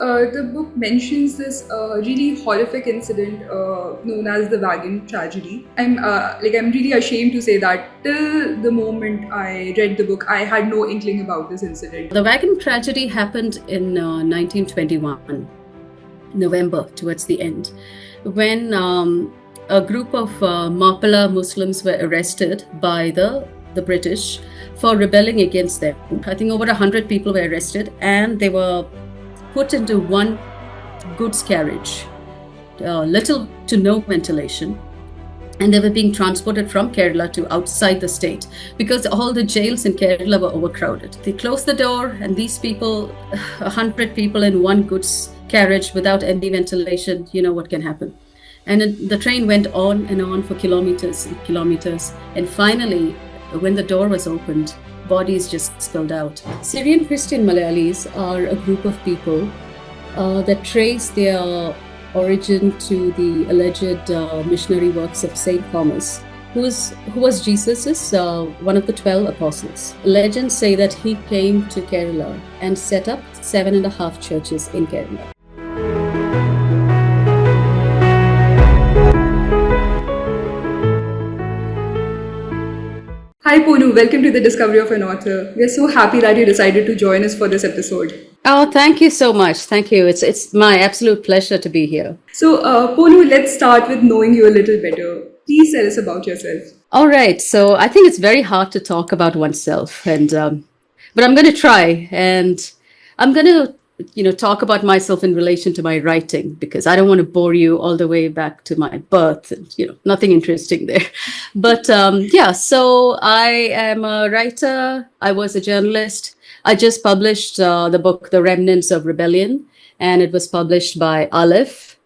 The book mentions this really horrific incident known as the Wagon Tragedy. I'm really ashamed to say that till the moment I read the book, I had no inkling about this incident. The Wagon Tragedy happened in 1921, November, towards the end, when a group of Mapala Muslims were arrested by the British for rebelling against them. I think over 100 people were arrested, and they were put into one goods carriage, little to no ventilation, and they were being transported from Kerala to outside the state because all the jails in Kerala were overcrowded. They closed the door, and these people, 100 people in one goods carriage without any ventilation, you know what can happen. And the train went on and on for kilometers and kilometers, and finally, when the door was opened, bodies just spilled out. Syrian Christian Malayalis are a group of people that trace their origin to the alleged missionary works of Saint Thomas, who was Jesus's one of the 12 apostles. Legends say that he came to Kerala and set up 7.5 churches in Kerala. Hi Ponnu, welcome to the Discovery of an Author. We are so happy that you decided to join us for this episode. Oh, thank you so much. Thank you. It's my absolute pleasure to be here. So, Ponnu, let's start with knowing you a little better. Please tell us about yourself. All right. So I think it's very hard to talk about oneself, and but I'm going to try, and I'm going to talk about myself in relation to my writing, because I don't want to bore you all the way back to my birth, and nothing interesting there. But so I am a writer. I was a journalist. I just published the book, The Remnants of Rebellion, and it was published by Aleph.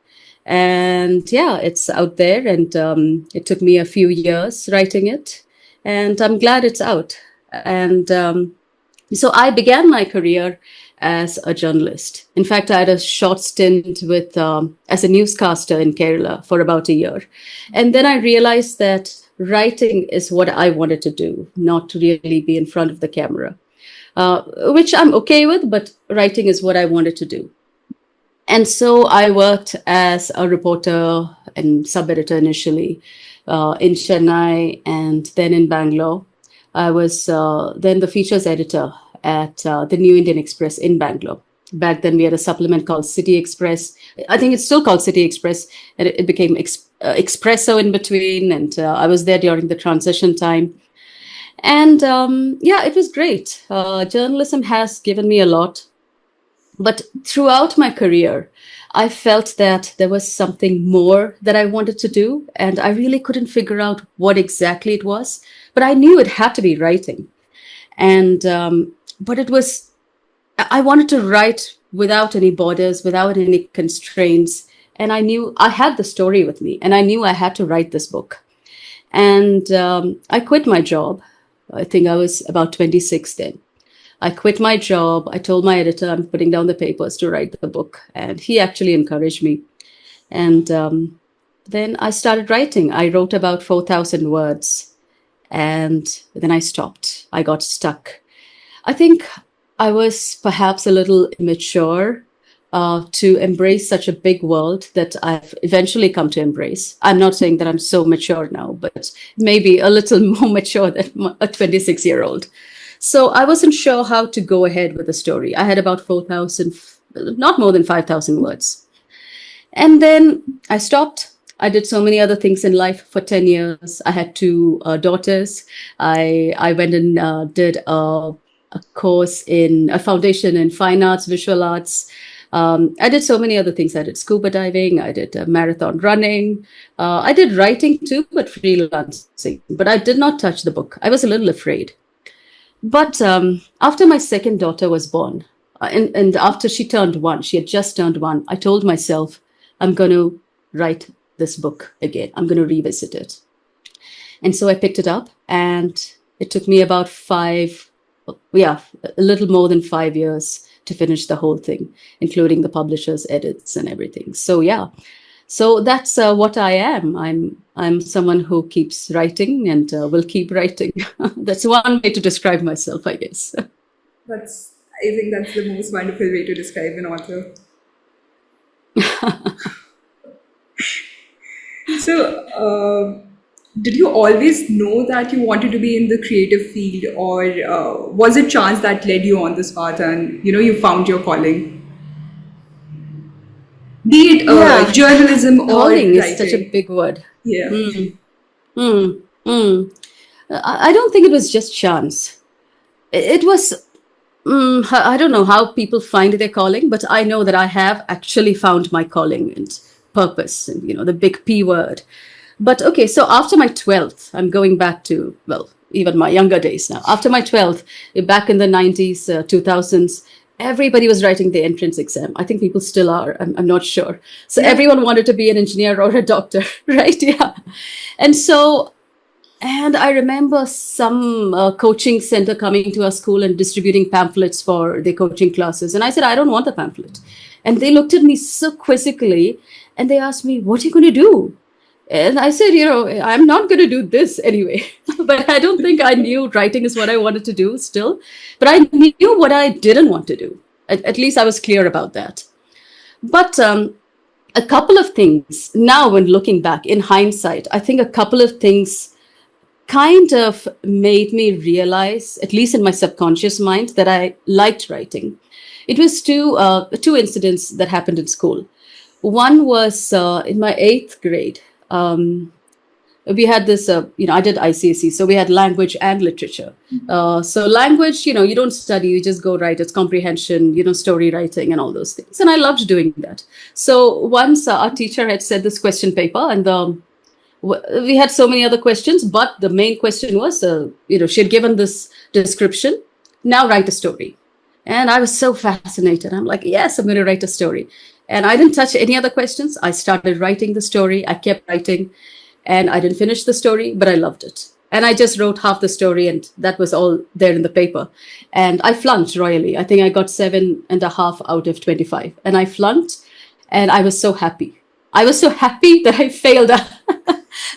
And yeah, it's out there, and it took me a few years writing it, and I'm glad it's out. And so I began my career as a journalist. In fact, I had a short stint with as a newscaster in Kerala for about a year. And then I realized that writing is what I wanted to do, not to really be in front of the camera, which I'm okay with, but writing is what I wanted to do. And so I worked as a reporter and sub-editor initially in Chennai, and then in Bangalore. I was then the features editor at the New Indian Express in Bangalore. Back then, we had a supplement called City Express. I think it's still called City Express, and it became Expresso in between. And I was there during the transition time. And it was great. Journalism has given me a lot. But throughout my career, I felt that there was something more that I wanted to do, and I really couldn't figure out what exactly it was. But I knew it had to be writing. And but I wanted to write without any borders, without any constraints. And I knew I had the story with me, and I knew I had to write this book. And I quit my job. I think I was about 26 then. I quit my job. I told my editor I'm putting down the papers to write the book, and he actually encouraged me. And then I started writing. I wrote about 4,000 words, and then I stopped. I got stuck. I think I was perhaps a little immature to embrace such a big world that I've eventually come to embrace. I'm not saying that I'm so mature now, but maybe a little more mature than a 26-year-old. So I wasn't sure how to go ahead with the story. I had about 4,000, not more than 5,000 words. And then I stopped. I did so many other things in life for 10 years. I had 2 daughters. I went and did a course in a foundation in fine arts, visual arts. I did so many other things. I did scuba diving. I did marathon running. I did writing too, but freelancing. But I did not touch the book. I was a little afraid. But after my second daughter was born, and after she turned 1, she had just turned 1, I told myself, I'm going to write this book again. I'm going to revisit it. And so I picked it up, and it took me about a little more than 5 years to finish the whole thing, including the publisher's edits and everything. So yeah. So that's what I am. I'm someone who keeps writing and will keep writing. That's one way to describe myself, I guess. I think that's the most wonderful way to describe an author. So, did you always know that you wanted to be in the creative field, or was it chance that led you on this path, and you found your calling, be it Yeah, journalism or calling is such a writing? big word. Yeah. Mm, mm, mm. I don't think it was just chance. It was, I don't know how people find their calling, but I know that I have actually found my calling and purpose, and the big P word. But okay, so after my 12th, I'm going back to, well, even my younger days now. After my 12th, back in the 90s, 2000s, everybody was writing the entrance exam. I think people still are. I'm not sure. So Yeah. everyone wanted to be an engineer or a doctor, right? Yeah. And so, and I remember some coaching center coming to our school and distributing pamphlets for their coaching classes. And I said, I don't want a pamphlet. And they looked at me so quizzically and they asked me, what are you going to do? And I said, I'm not going to do this anyway. But I don't think I knew writing is what I wanted to do still. But I knew what I didn't want to do. At least I was clear about that. But a couple of things now, when looking back in hindsight, I think a couple of things kind of made me realize, at least in my subconscious mind, that I liked writing. It was two incidents that happened in school. One was in my 8th grade. We had this, I did ICSE, so we had language and literature. So language, you don't study, you just go write. It's comprehension, story writing and all those things. And I loved doing that. So once our teacher had said this question paper, and we had so many other questions, but the main question was, she had given this description, now write a story. And I was so fascinated. I'm like, yes, I'm going to write a story. And I didn't touch any other questions. I started writing the story. I kept writing and I didn't finish the story, but I loved it. And I just wrote half the story and that was all there in the paper. And I flunked royally. I think I got 7.5 out of 25. And I flunked and I was so happy. I was so happy that I failed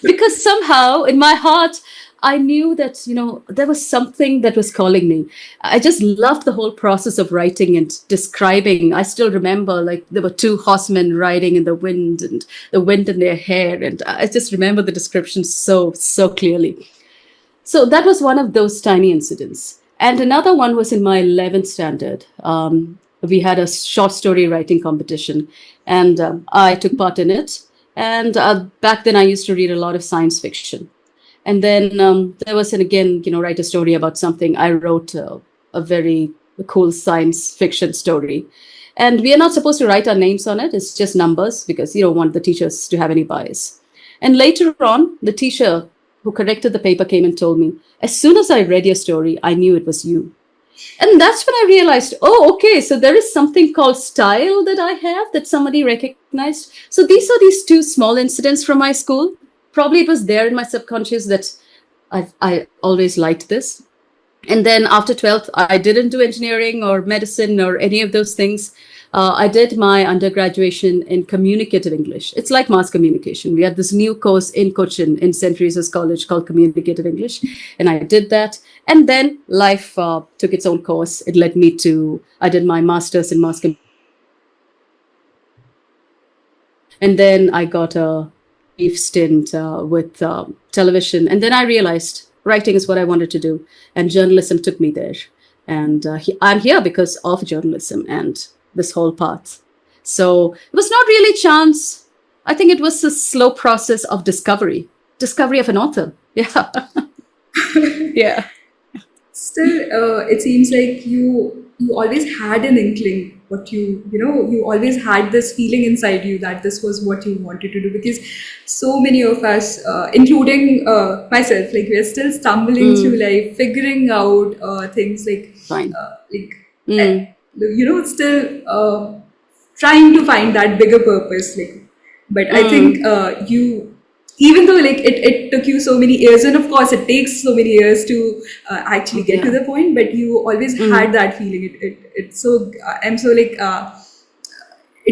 because somehow in my heart, I knew that, there was something that was calling me. I just loved the whole process of writing and describing. I still remember like there were 2 horsemen riding in the wind and the wind in their hair. And I just remember the description so clearly. So that was one of those tiny incidents. And another one was in my 11th standard. We had a short story writing competition and I took part in it. And back then I used to read a lot of science fiction. And then there was again, write a story about something. I wrote a very cool science fiction story. And we are not supposed to write our names on it. It's just numbers because you don't want the teachers to have any bias. And later on, the teacher who corrected the paper came and told me, as soon as I read your story, I knew it was you. And that's when I realized, oh, okay, so there is something called style that I have that somebody recognized. So these are these 2 small incidents from my school. Probably it was there in my subconscious that I always liked this. And then after 12th, I didn't do engineering or medicine or any of those things. I did my undergraduation in communicative English. It's like mass communication. We had this new course in Cochin in St. Teresa's College called Communicative English. And I did that. And then life took its own course. It led me I did my master's in mass communication. And then I got a brief stint with television. And then I realized writing is what I wanted to do. And journalism took me there. And I'm here because of journalism and this whole path. So it was not really chance. I think it was a slow process of discovery of an author. Yeah. Yeah. Still, it seems like you always had an inkling, what you always had this feeling inside you that this was what you wanted to do, because so many of us, including myself, like we are still stumbling through life, figuring out things like Fine. still trying to find that bigger purpose, but I think you, even though it took you so many years, and of course it takes so many years to actually get to the point, but you always had that feeling. It's so I'm so it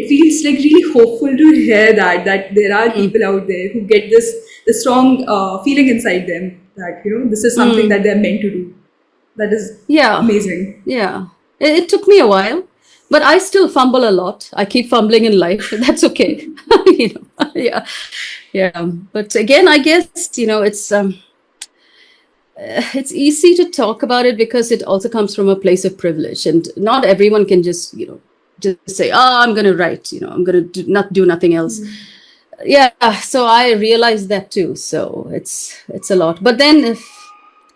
feels like really hopeful to hear that there are people out there who get the strong feeling inside them that this is something that they're meant to do. That is amazing. Yeah. It took me a while. But I still fumble a lot. I keep fumbling in life. That's okay. Yeah, yeah. But again, I guess it's easy to talk about it because it also comes from a place of privilege, and not everyone can just say, "Oh, I'm going to write." I'm going to not do nothing else. Yeah. So I realize that too. So it's a lot. But then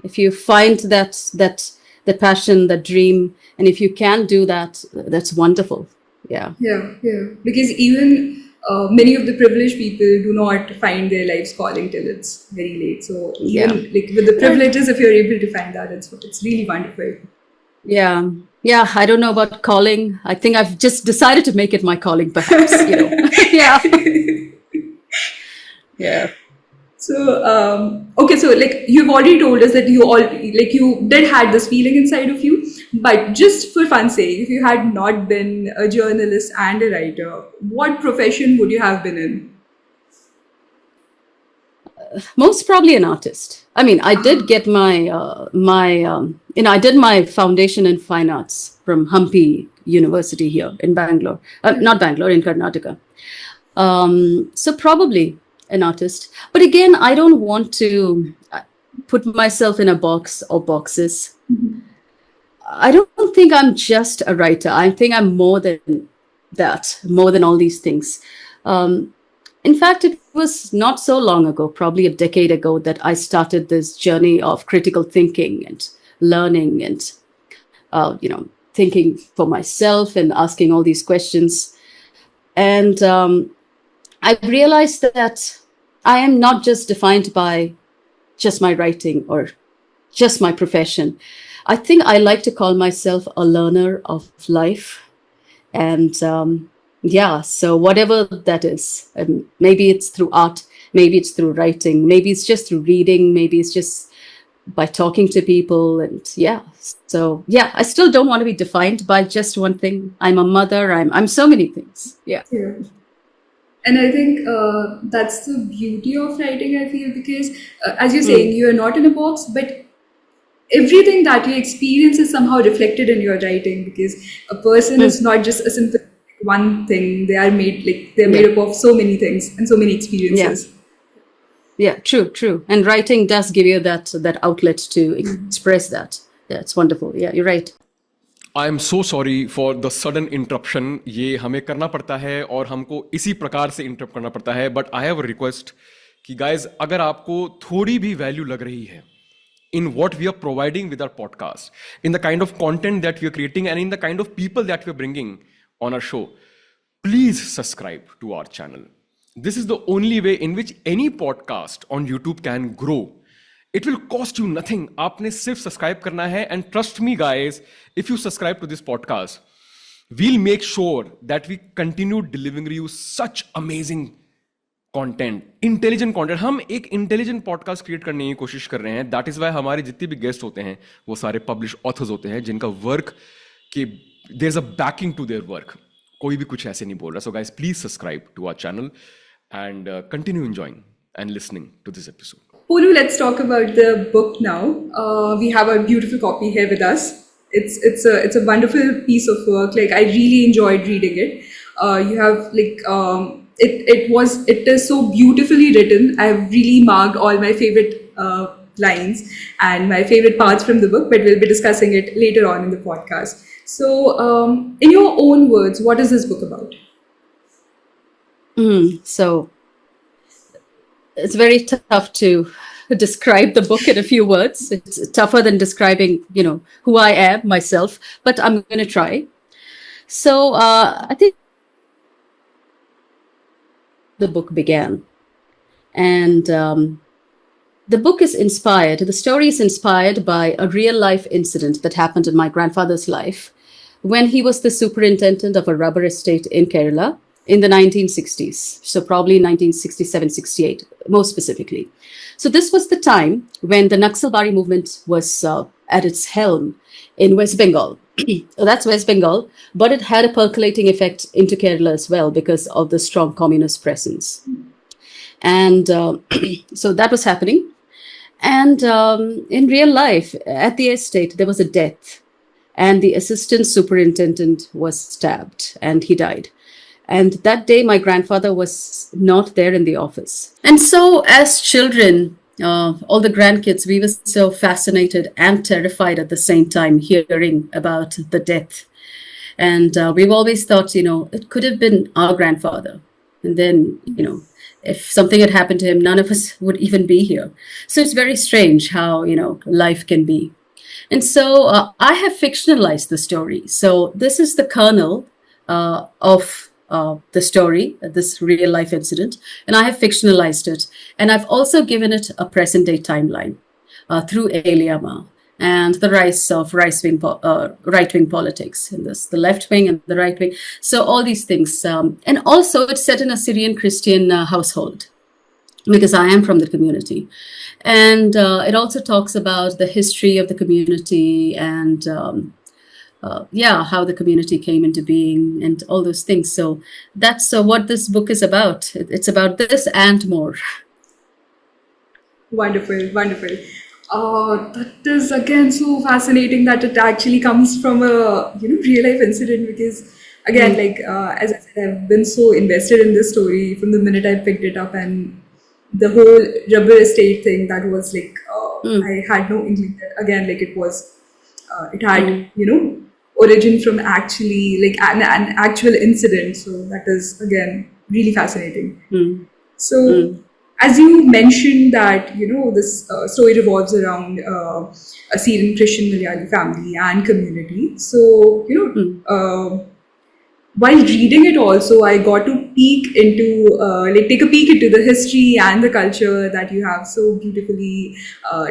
if you find that passion, that dream, and if you can do that, that's wonderful. Yeah. Yeah, yeah. Because even many of the privileged people do not find their life's calling till it's very late. So Yeah. even like with the privileges, if you're able to find that, it's really wonderful. Yeah. Yeah. I don't know about calling. I think I've just decided to make it my calling, perhaps. Yeah. Yeah. So okay, so like you've already told us that you did had this feeling inside of you, but just for fun's sake, if you had not been a journalist and a writer, what profession would you have been in? Most probably an artist. I mean, I did get I did my foundation in fine arts from Hampi University here in Bangalore, not Bangalore, in Karnataka. So probably an artist. But again, I don't want to put myself in a box or boxes. I don't think I'm just a writer. I think I'm more than that, more than all these things. In fact, it was not so long ago, probably a decade ago, that I started this journey of critical thinking and learning and, thinking for myself and asking all these questions. And I realized that I am not just defined by just my writing or just my profession. I think I like to call myself a learner of life. And so whatever that is, maybe it's through art, maybe it's through writing, maybe it's just through reading, maybe it's just by talking to people. And I still don't want to be defined by just one thing. I'm a mother. I'm so many things. Yeah. And I think that's the beauty of writing, I feel, because as you're saying, you're not in a box, but everything that you experience is somehow reflected in your writing, because a person is not just a simple one thing. They're made up of so many things and so many experiences. Yeah, true. And writing does give you that outlet to express that. Yeah, it's wonderful. Yeah, you're right. I am so sorry for the sudden interruption. ये हमें करना पड़ता है और हमको इसी प्रकार से इंटरप्ट करना पड़ता है. But I have a request कि गाइज, अगर आपको थोड़ी भी वैल्यू लग रही है in what we are providing with our podcast, in the kind of content that we are creating, and in the kind of people that we are bringing on our show, please subscribe to our channel. This is the only way in which any podcast on YouTube can grow. It will cost you nothing. आपने सिर्फ subscribe करना है. And trust me guys, if you subscribe to this podcast, we'll make sure that we continue delivering you such amazing content, intelligent content. हम एक intelligent podcast create करने की कोशिश कर रहे हैं. दैट इज वाई हमारे जितने भी गेस्ट होते हैं वो सारे पब्लिश ऑथर्स होते हैं जिनका वर्क के there is a backing to their work. कोई भी कुछ ऐसे नहीं बोल रहा. So guys, please subscribe to our channel and continue enjoying and listening to this episode. Ponnu, let's talk about the book now. We have a beautiful copy here with us. It's a wonderful piece of work. Like, I really enjoyed reading it. You have it is so beautifully written. I've really marked all my favorite lines and my favorite parts from the book, but we'll be discussing it later on in the podcast. So, in your own words, what is this book about? So it's very tough to describe the book in a few words. It's tougher than describing, who I am myself, but I'm going to try. So I think the book began, and the book is inspired. The story is inspired by a real life incident that happened in my grandfather's life when he was the superintendent of a rubber estate in Kerala in the 1960s. So probably 1967-68, more specifically. So this was the time when the Naxalbari movement was at its helm in West Bengal. That's West Bengal, but it had a percolating effect into Kerala as well because of the strong communist presence. And so that was happening. And in real life, at the estate, there was a death. and the assistant superintendent was stabbed and he died. And that day, my grandfather was not there in the office. And so, as children, all the grandkids, we were so fascinated and terrified at the same time hearing about the death. And we've always thought, it could have been our grandfather. And then, if something had happened to him, none of us would even be here. So it's very strange how, life can be. And so I have fictionalized the story. So this is the kernel of the story, this real life incident, and I have fictionalized it. And I've also given it a present day timeline through Eliama and the rise of right-wing politics in this, the left wing and the right wing. So all these things. And also it's set in a Syrian Christian household, because I am from the community. And it also talks about the history of the community and how the community came into being and all those things. So that's what this book is about. It's about this and more. Wonderful, wonderful. That is again so fascinating that it actually comes from a real life incident, because again, as I said, I've been so invested in this story from the minute I picked it up, and the whole rubber estate thing, that was I had no inkling that again it was it had origin from actually an actual incident. So that is again really fascinating. So as you mentioned that this story revolves around a Syrian Christian Malayali family and community. So while reading it also, I got to take a peek into the history and the culture that you have so beautifully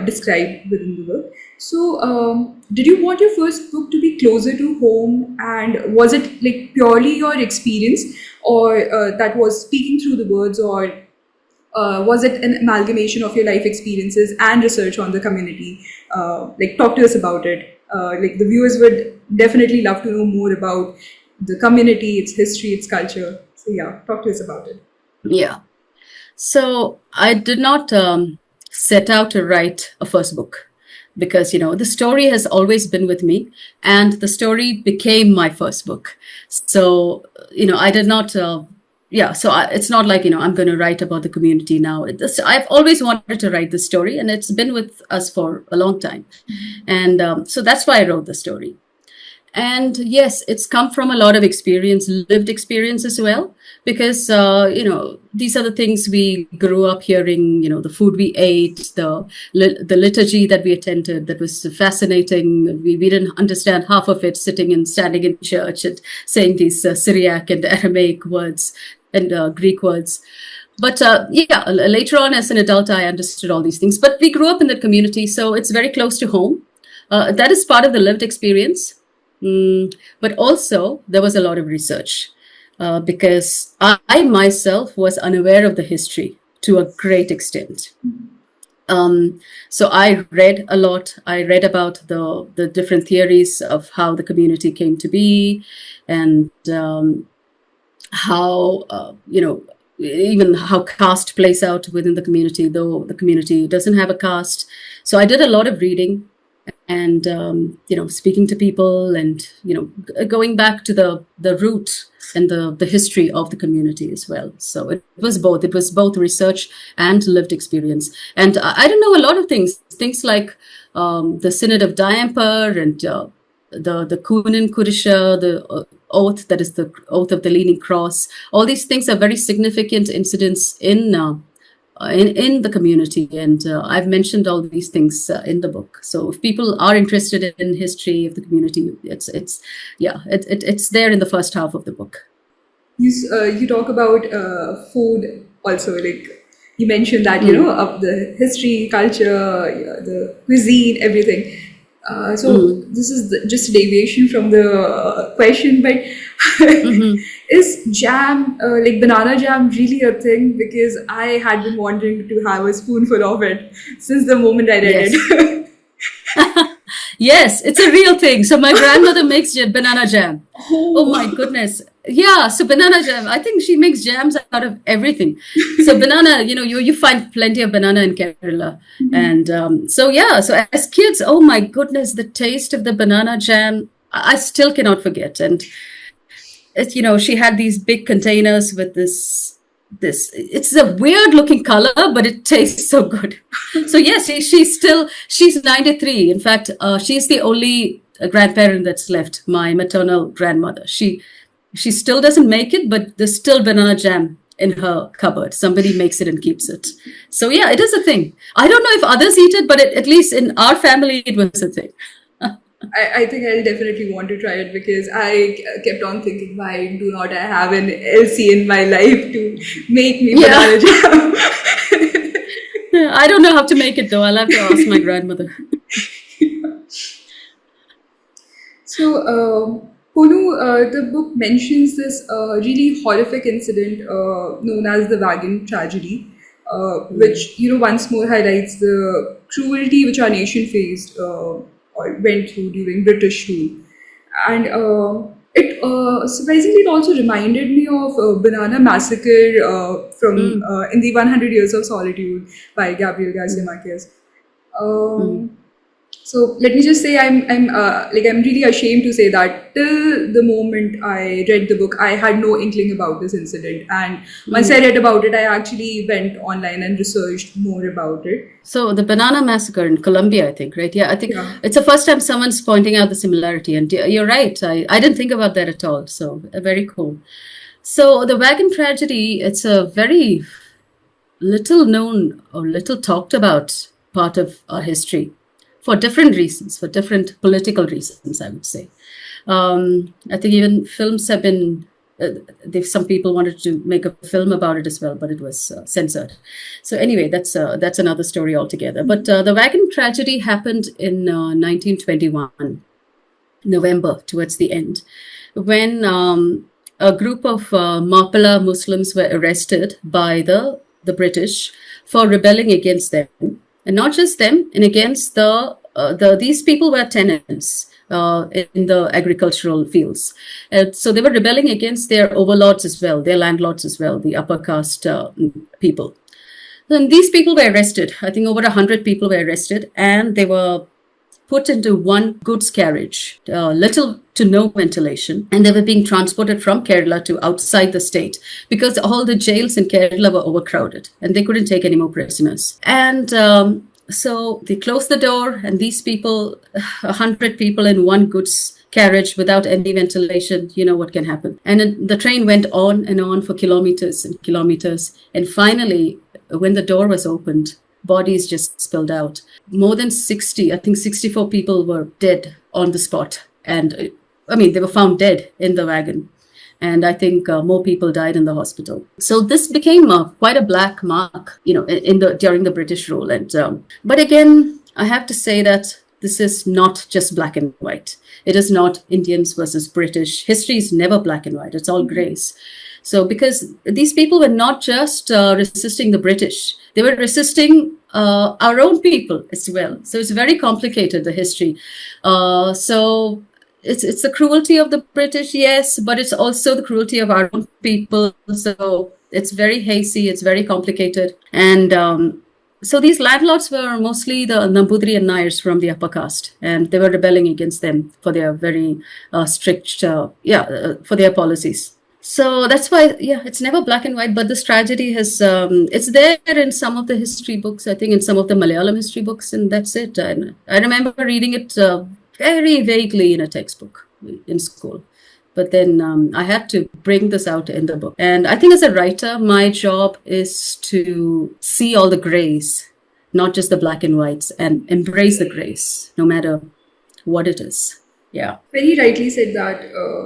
described within the book. So did you want your first book to be closer to home, and was it purely your experience, or that was speaking through the words, or was it an amalgamation of your life experiences and research on the community? Talk to us about it. The viewers would definitely love to know more about the community, its history, its culture. So yeah, talk to us about it. Yeah. So I did not set out to write a first book, because, the story has always been with me, and the story became my first book. So, I did not, so it's not like, I'm going to write about the community now. I've always wanted to write this story, and it's been with us for a long time. And so that's why I wrote the story. And yes, it's come from a lot of experience, lived experience as well, because, these are the things we grew up hearing, the food we ate, the liturgy that we attended, that was fascinating. We didn't understand half of it, standing in church and saying these Syriac and Aramaic words and Greek words. But later on as an adult, I understood all these things. But we grew up in the community, so it's very close to home. That is part of the lived experience. But also there was a lot of research because I myself was unaware of the history to a great extent. So I read a lot. I read about the different theories of how the community came to be, and how even how caste plays out within the community, though the community doesn't have a caste. So I did a lot of reading and speaking to people, and going back to the root and the history of the community as well. So it was both research and lived experience. And I don't know a lot of things like the Synod of Diamper and the Kunin Kudisha, the oath, that is the oath of the Leaning Cross. All these things are very significant incidents in the community, and I've mentioned all these things in the book. So if people are interested in history of the community, it's there in the first half of the book. You talk about food also, like you mentioned that of the history, culture, the cuisine, everything. So this is just a deviation from the question, but is jam, like banana jam, really a thing? Because I had been wanting to have a spoonful of it since the moment I read it. Yes, it's a real thing. So my grandmother makes banana jam. Oh my goodness. Yeah, so banana jam. I think she makes jams out of everything. So banana, you find plenty of banana in Kerala. And so as kids, oh my goodness, the taste of the banana jam I still cannot forget. And it's, she had these big containers with this it's a weird looking color, but it tastes so good. So yes, she's 93. In fact, she's the only grandparent that's left, my maternal grandmother. She still doesn't make it, but there's still banana jam in her cupboard. Somebody makes it and keeps it. So yeah, it is a thing. I don't know if others eat it, but at least in our family it was a thing. I think I'll definitely want to try it because I kept on thinking, why do not I have an LC in my life to make me banana jam? I don't know how to make it though. I'll have to ask my grandmother. So, Ponnu, the book mentions this really horrific incident known as the Wagon Tragedy, which once more highlights the cruelty which our nation faced or went through during British rule, and it surprisingly it also reminded me of Banana Massacre from in the 100 Years of Solitude by Gabriel Garcia Marquez. So let me just say I'm really ashamed to say that till the moment I read the book, I had no inkling about this incident. And once I read about it, I actually went online and researched more about it. So the Banana Massacre in Colombia, I think, right? Yeah, I think it's the first time someone's pointing out the similarity. And you're right. I didn't think about that at all. So very cool. So the Wagon Tragedy, it's a very little known or little talked about part of our history. For different reasons, for different political reasons, I would say. I think even films have been, some people wanted to make a film about it as well, but it was censored. So anyway, that's another story altogether. But the Wagon Tragedy happened in 1921, November, towards the end, when a group of Mapala Muslims were arrested by the British for rebelling against them. And not just them, and against these people were tenants in the agricultural fields. So they were rebelling against their overlords as well, their landlords as well, the upper caste people. And these people were arrested. I think over 100 people were arrested, and they were put into one goods carriage, little to no ventilation, and they were being transported from Kerala to outside the state because all the jails in Kerala were overcrowded and they couldn't take any more prisoners. And so they closed the door, and these people, 100 people in one goods carriage without any ventilation, you know what can happen. And the train went on and on for kilometers and kilometers. And finally, when the door was opened, bodies just spilled out. More than 60, I think 64 people were dead on the spot. And they were found dead in the wagon. And I think more people died in the hospital. So this became quite a black mark, during the British rule. And but again, I have to say that this is not just black and white. It is not Indians versus British. History is never black and white. It's all grays. So because these people were not just resisting the British, they were resisting our own people as well. So it's very complicated, the history. So it's the cruelty of the British, yes, but it's also the cruelty of our own people. So it's very hazy, it's very complicated. And so these landlords were mostly the Nambudri and Nayars from the upper caste, and they were rebelling against them for their very strict, for their policies. So that's why, it's never black and white, but this tragedy has, it's there in some of the history books, I think in some of the Malayalam history books, and that's it. And I remember reading it very vaguely in a textbook in school. But then I had to bring this out in the book. And I think as a writer, my job is to see all the grays, not just the black and whites, and embrace the grays, no matter what it is. Yeah. Very rightly said that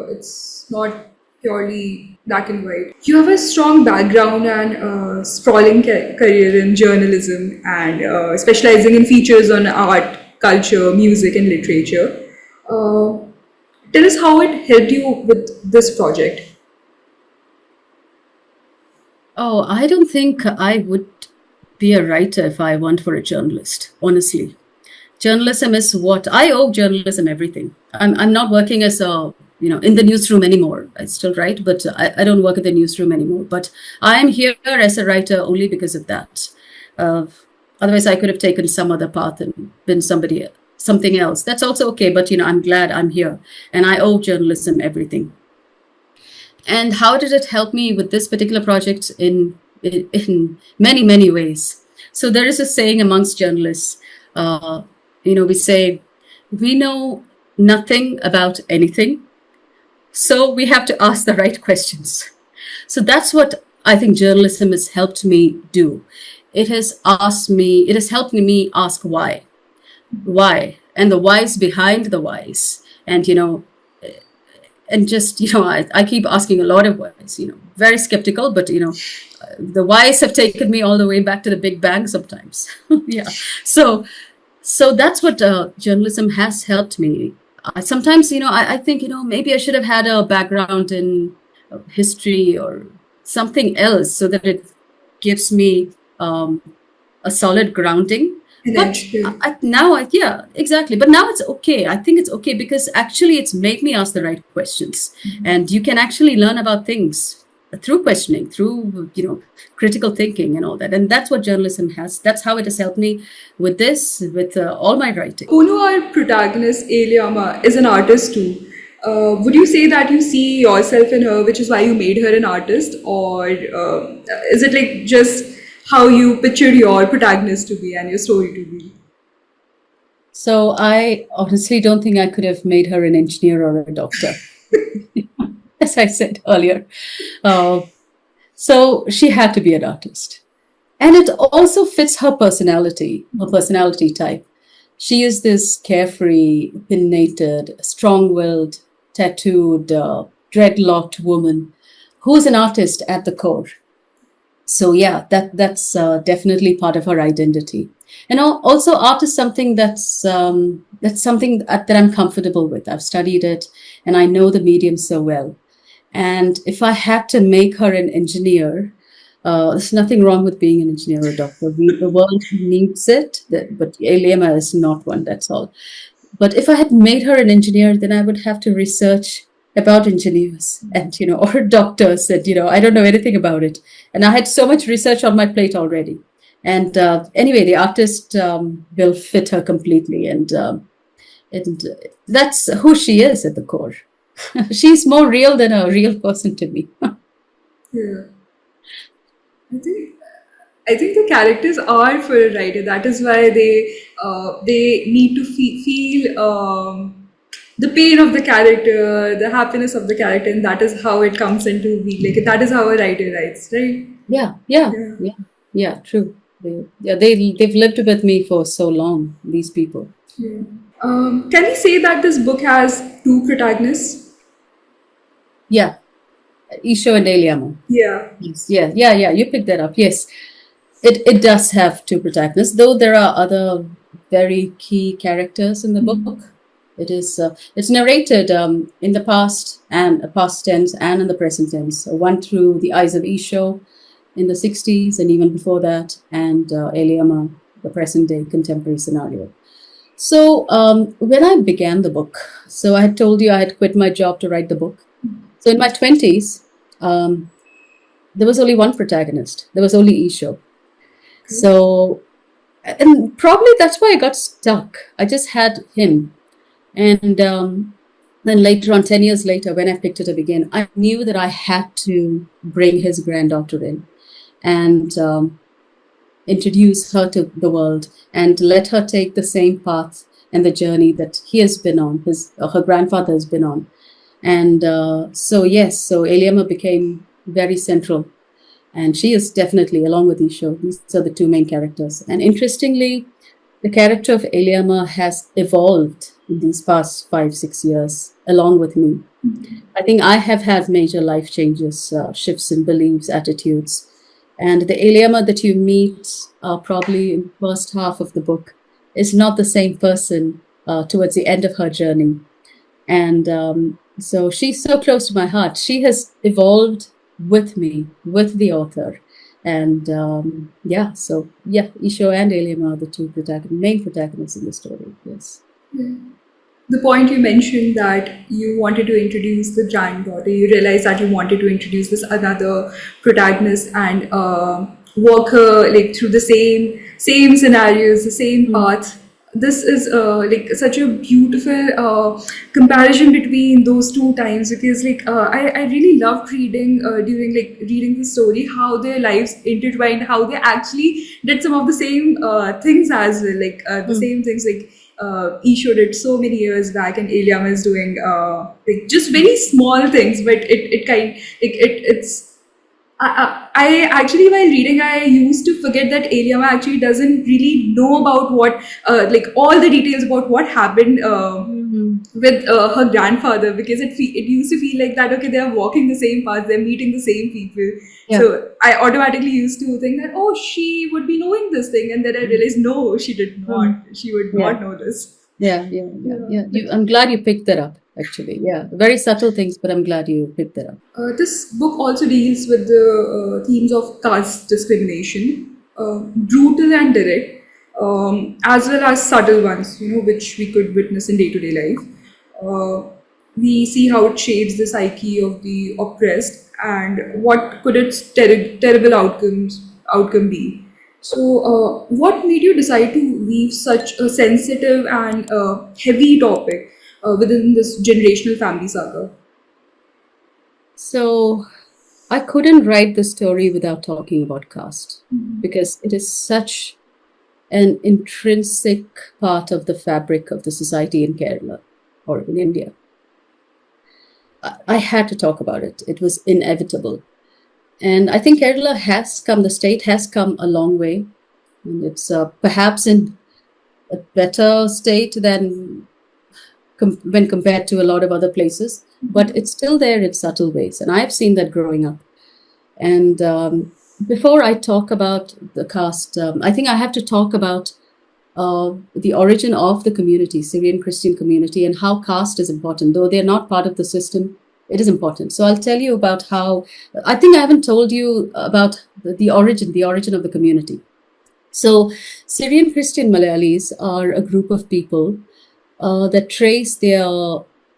it's not purely black and white. You have a strong background and sprawling career in journalism and specializing in features on art, culture, music, and literature. Tell us how it helped you with this project. Oh, I don't think I would be a writer if I weren't for a journalist, honestly. Journalism is what I owe journalism everything. I'm not working as in the newsroom anymore. I still write, but I don't work in the newsroom anymore. But I'm here as a writer only because of that. Otherwise, I could have taken some other path and been somebody something else. That's also okay. But, I'm glad I'm here, and I owe journalism everything. And how did it help me with this particular project? In many, many ways. So there is a saying amongst journalists, we say, we know nothing about anything, so we have to ask the right questions. So that's what I think journalism has helped me do. It has helped me ask why, and the whys behind the whys. And, and just, I keep asking a lot of whys, very skeptical, but, the whys have taken me all the way back to the Big Bang sometimes. Yeah. So that's what journalism has helped me. Sometimes, I think, maybe I should have had a background in history or something else so that it gives me a solid grounding. But yeah, exactly. But now it's okay. I think it's okay because actually it's made me ask the right questions. Mm-hmm. And you can actually learn about things through questioning, through, critical thinking and all that. And that's what journalism has. That's how it has helped me with this, with all my writing. Ponnu, our protagonist, Eliama, is an artist too. Would you say that you see yourself in her, which is why you made her an artist? Or is it like just how you pictured your protagonist to be and your story to be? So I honestly don't think I could have made her an engineer or a doctor, as I said earlier. So she had to be an artist. And it also fits her personality type. She is this carefree, opinionated, strong-willed, tattooed, dreadlocked woman who is an artist at the core. So yeah, that's definitely part of her identity. And also art is something that's something that I'm comfortable with. I've studied it and I know the medium so well. And if I had to make her an engineer, there's nothing wrong with being an engineer or a doctor. The world needs it, but Eliama is not one, that's all. But if I had made her an engineer, then I would have to research about engineers and, or doctors and, I don't know anything about it. And I had so much research on my plate already. And anyway, the artist will fit her completely. And that's who she is at the core. She's more real than a real person to me. Yeah. I think the characters are for a writer. That is why they need to feel the pain of the character, the happiness of the character, and that is how it comes into being. Like that is how a writer writes, right? Yeah. True. They've lived with me for so long. These people. Yeah. Can we say that this book has two protagonists? Yeah. Isho and Eliama. Yeah. Yes. Yeah. You picked that up. Yes. It does have two protagonists, though there are other very key characters in the book. It's narrated in the past tense and in the present tense. One through the eyes of Isho in the 60s and even before that, and Eliama, the present day contemporary scenario. So when I began the book, so I had told you I had quit my job to write the book. So in my 20s, there was only one protagonist. There was only Isho. So, and probably that's why I got stuck. I just had him. And then later on, 10 years later, when I picked it up again, I knew that I had to bring his granddaughter in and introduce her to the world and let her take the same path and the journey that he has been on, her grandfather has been on. And so Eliama became very central. And she is definitely, along with Isho, these are the two main characters. And interestingly, the character of Eliama has evolved in these past 5-6 years, along with me. Mm-hmm. I think I have had major life changes, shifts in beliefs, attitudes. And the Eliama that you meet probably in the first half of the book is not the same person towards the end of her journey. And so she's so close to my heart. She has evolved with me, with the author. And Isho and Eliama are the two main protagonists in the story. Yes. Yeah. The point you mentioned that you wanted to introduce the granddaughter, you realized that you wanted to introduce this another protagonist and walk her like through the same scenarios, the same path. this is like such a beautiful comparison between those two times, because like I really loved reading during like reading the story how their lives intertwined, how they actually did some of the same things as well, like the same things like Isho did so many years back, and Eliam is doing like just very small things, but it kind like it's I actually, while reading, I used to forget that Eliama actually doesn't really know about what, like all the details about what happened with her grandfather, because it used to feel like that, okay, they're walking the same path, they're meeting the same people. Yeah. So I automatically used to think that, oh, she would be knowing this thing. And then I realized, no, she did not. She would not know this. Yeah. I'm glad you picked that up, actually. Yeah, very subtle things, but I'm glad you picked that up. This book also deals with the themes of caste discrimination, brutal and direct, as well as subtle ones, which we could witness in day-to-day life. We see how it shapes the psyche of the oppressed and what could its terrible outcome be. So, what made you decide to weave such a sensitive and heavy topic within this generational family saga? So I couldn't write the story without talking about caste, because it is such an intrinsic part of the fabric of the society in Kerala or in India. I had to talk about it. It was inevitable. And I think the state has come a long way. And it's perhaps in a better state than when compared to a lot of other places, but it's still there in subtle ways. And I've seen that growing up. And before I talk about the caste, I think I have to talk about the origin of the community, Syrian Christian community, and how caste is important. Though they're not part of the system, it is important. So I'll tell you about how, I think I haven't told you about the origin of the community. So Syrian Christian Malayalis are a group of people that trace their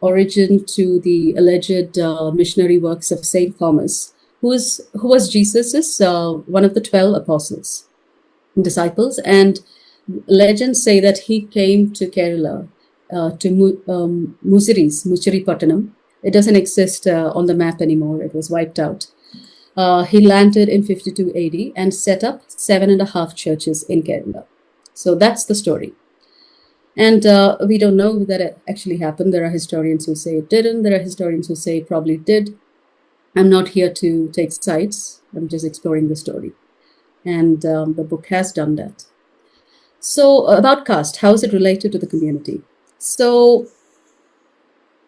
origin to the alleged missionary works of Saint Thomas, who was Jesus's one of the 12 apostles, disciples, and legends say that he came to Kerala to Muchiripattanam. It doesn't exist on the map anymore. It was wiped out. He landed in 52 AD and set up 7.5 churches in Kerala. So that's the story. And we don't know that it actually happened. There are historians who say it didn't. There are historians who say it probably did. I'm not here to take sides. I'm just exploring the story. And the book has done that. So about caste, how is it related to the community? So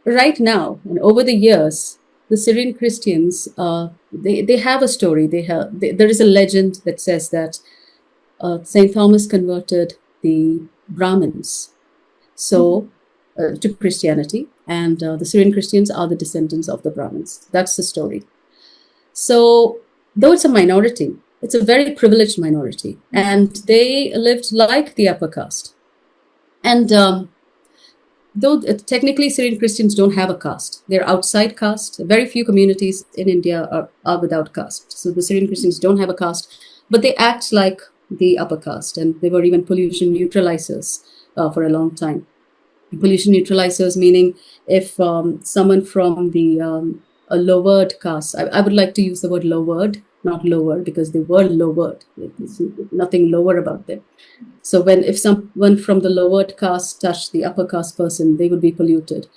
right now, and over the years, the Syrian Christians, they have a story. There is a legend that says that Saint Thomas converted the Brahmins to Christianity, and the Syrian Christians are the descendants of the Brahmins. That's the story. So though it's a minority, it's a very privileged minority, and they lived like the upper caste. And though technically Syrian Christians don't have a caste, they're outside caste. Very few communities in India are without caste. So the Syrian Christians don't have a caste, but they act like the upper caste, and they were even pollution neutralizers for a long time. Pollution neutralizers meaning if someone from the a lowered caste, I would like to use the word lowered, not lower, because they were lowered. There's nothing lower about them. So if someone from the lowered caste touched the upper caste person, they would be polluted.